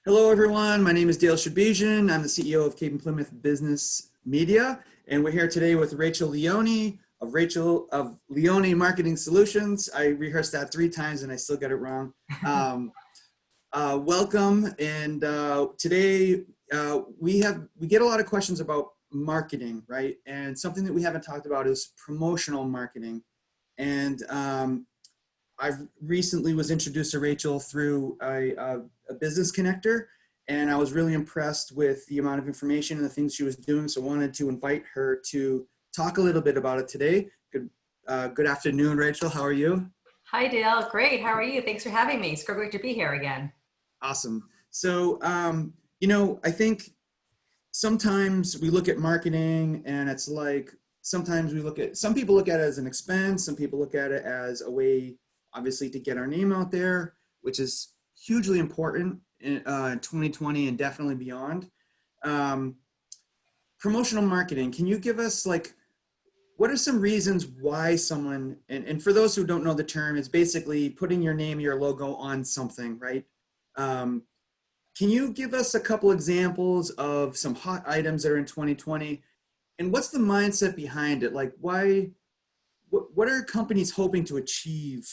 Hello, everyone. My name is Dale Shabizian. I'm the CEO of Cape and Plymouth Business Media, and we're here today with Rachel Leone of Leone Marketing Solutions. I rehearsed that 3 times and I still got it wrong. Welcome. And today we get a lot of questions about marketing, right? And something that we haven't talked about is promotional marketing. And I recently was introduced to Rachel through a business connector, and I was really impressed with the amount of information and the things she was doing. So I wanted to invite her to talk a little bit about it today. Good afternoon, Rachel. How are you? Hi, Dale. Great. How are you? Thanks for having me. It's great to be here again. Awesome. So, I think sometimes we look at marketing and it's like, some people look at it as an expense. Some people look at it as a way, obviously, to get our name out there, which is hugely important in 2020 and definitely beyond. Promotional marketing, can you give us what are some reasons why someone, and for those who don't know the term, it's basically putting your name, your logo on something, right? Can you give us a couple examples of some hot items that are in 2020? And what's the mindset behind it? Like what are companies hoping to achieve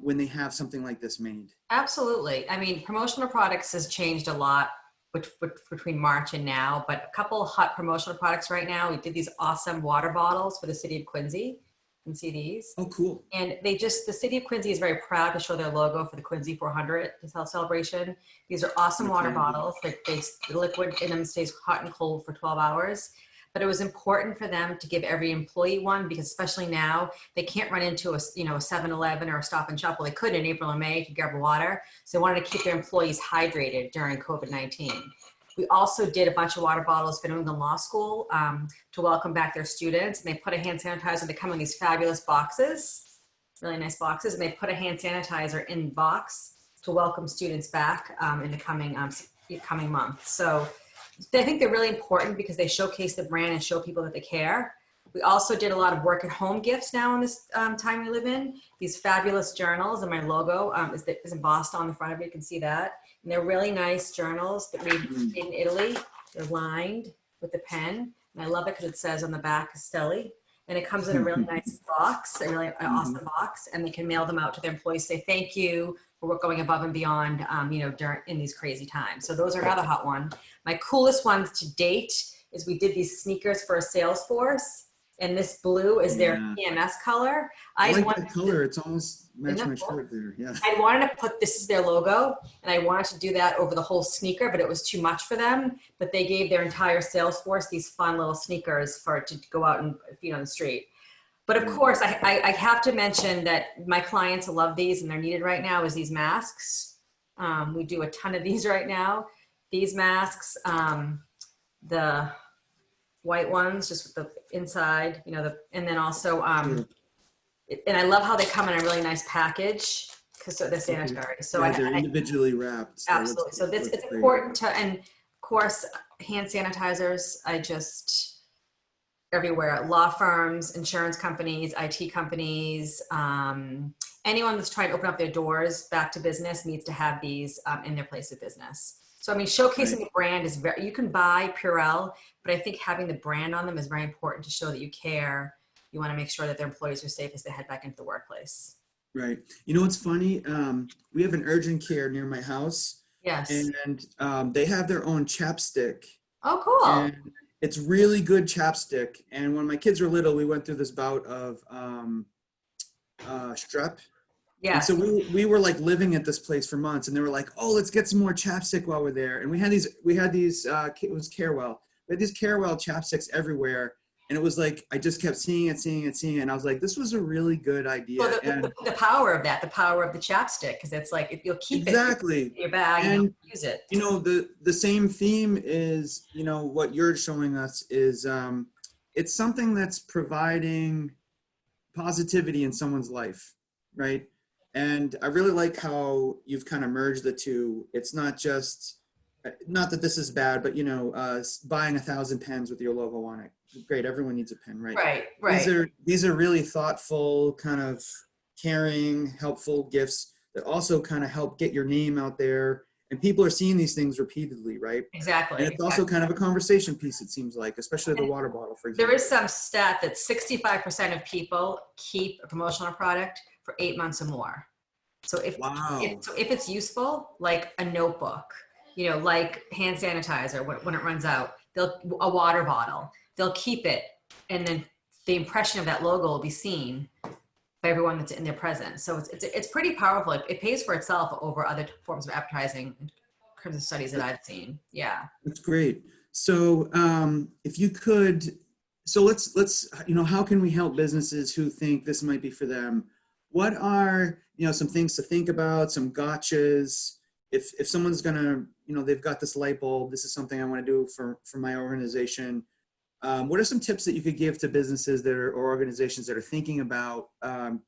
when they have something like this made? Absolutely. I mean, promotional products has changed a lot between March and now, but a couple hot promotional products right now. We did these awesome water bottles for the city of Quincy. You can see these. Oh, cool. And the city of Quincy is very proud to show their logo for the Quincy 400 celebration. These are awesome water bottles. The liquid in them stays hot and cold for 12 hours. But it was important for them to give every employee one because especially now they can't run into a 7-Eleven or a Stop and Shop. Well, they could in April and May to grab water. So they wanted to keep their employees hydrated during COVID-19. We also did a bunch of water bottles for New England Law School to welcome back their students. And they put a hand sanitizer. They come in these fabulous boxes, really nice boxes. And they put a hand sanitizer in the box to welcome students back in the coming months. So I think they're really important because they showcase the brand and show people that they care. We also did a lot of work at home gifts now in this time we live in. These fabulous journals, and my logo is embossed on the front of it. You can see that. And they're really nice journals that we made in Italy. They're lined with the pen. And I love it because it says on the back, Castelli. And it comes in a really nice box, an awesome box. And they can mail them out to their employees, say thank you for going above and beyond, in these crazy times. So those are another hot one. My coolest ones to date is we did these sneakers for a sales force, and this blue is their PMS color. I like that color. It's almost matched my shirt there. Yeah. I wanted to put, this is their logo, and I wanted to do that over the whole sneaker, but it was too much for them. But they gave their entire sales force these fun little sneakers to go out and feed on the street. But of course, I have to mention that my clients love these and they're needed right now is these masks. We do a ton of these right now. These masks, the white ones, just with the inside, and then also, and I love how they come in a really nice package because they're sanitary. So they're individually wrapped. So absolutely. So it's important to, and of course, hand sanitizers, everywhere, law firms, insurance companies, IT companies, anyone that's trying to open up their doors back to business needs to have these in their place of business. So, showcasing the brand is you can buy Purell, but I think having the brand on them is very important to show that you care. You want to make sure that their employees are safe as they head back into the workplace. Right. You know what's funny? We have an urgent care near my house. Yes. And they have their own chapstick. Oh, cool. And it's really good chapstick. And when my kids were little, we went through this bout of strep. Yeah. And so we were living at this place for months, and they were like, "Oh, let's get some more chapstick while we're there." And we had these. It was Carewell. We had these Carewell chapsticks everywhere, and it was like I just kept seeing it, and I was like, "This was a really good idea." Well, the power of that, the power of the chapstick, because it's like if you'll keep it in your bag and you'll use it. The same theme is what you're showing us is it's something that's providing positivity in someone's life, right? And I really like how you've kind of merged the two. It's not that this is bad, but buying 1,000 pens with your logo on it. Great, everyone needs a pen, right? Right. These are really thoughtful, kind of caring, helpful gifts that also kind of help get your name out there and people are seeing these things repeatedly, right? Exactly. And it's also kind of a conversation piece, it seems like, especially the water bottle, for example. There is some stat that 65% of people keep a promotional product for 8 months or more. So Wow. if it's useful, like a notebook, you know, like hand sanitizer when it runs out, a water bottle, they'll keep it, and then the impression of that logo will be seen by everyone that's in their presence. So it's pretty powerful. It pays for itself over other forms of advertising in terms of studies that I've seen. Yeah. That's great. So if you could, so let's, you know, how can we help businesses who think this might be for them? What are, you know, some things to think about, some gotchas? If someone's gonna, you know, they've got this light bulb, this is something I want to do for my organization. What are some tips that you could give to businesses that are, or organizations that are thinking about a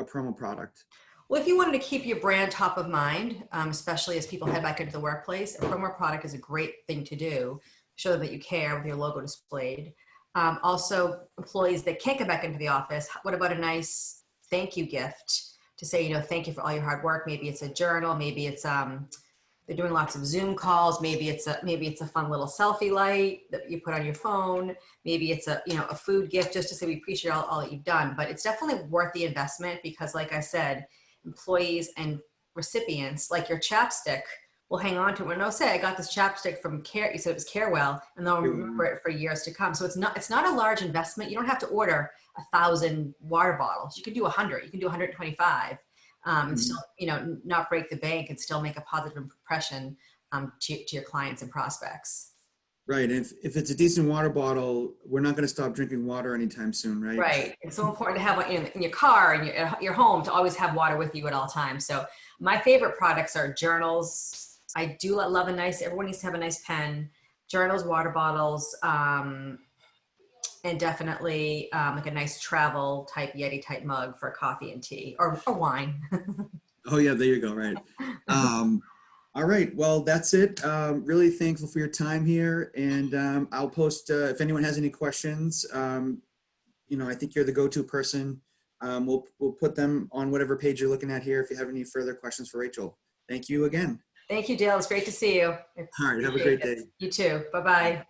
promo product? Well, if you wanted to keep your brand top of mind, especially as people head back into the workplace, a promo product is a great thing to do. Show that you care with your logo displayed. Also, employees that can't get back into the office, what about a nice thank you gift to say, you know, thank you for all your hard work? Maybe it's a journal, maybe it's they're doing lots of Zoom calls. Maybe it's a fun little selfie light that you put on your phone. Maybe it's a, you know, a food gift just to say we appreciate all that you've done. But it's definitely worth the investment because, like I said, employees and recipients, like your chapstick, will hang on to it. No, say I got this chapstick from Care. You said it was Carewell, and they'll remember it for years to come. So it's not a large investment. You don't have to order 1,000 water bottles. You can do 100. You can do 125. And still, you know, not break the bank and still make a positive impression to your clients and prospects. Right. And if it's a decent water bottle, we're not going to stop drinking water anytime soon, right? Right. It's so important to have one in your car and your home to always have water with you at all times. So my favorite products are journals. I do love everyone needs to have a nice pen, journals, water bottles, and definitely like a nice travel type Yeti type mug for coffee and tea or wine. Oh yeah, there you go. Right. All right. Well, that's it. Really thankful for your time here, and I'll post if anyone has any questions. You know, I think you're the go-to person. We'll put them on whatever page you're looking at here. If you have any further questions for Rachel, thank you again. Thank you, Dale. It's great to see you. All right. Have a great day. You too. Bye-bye.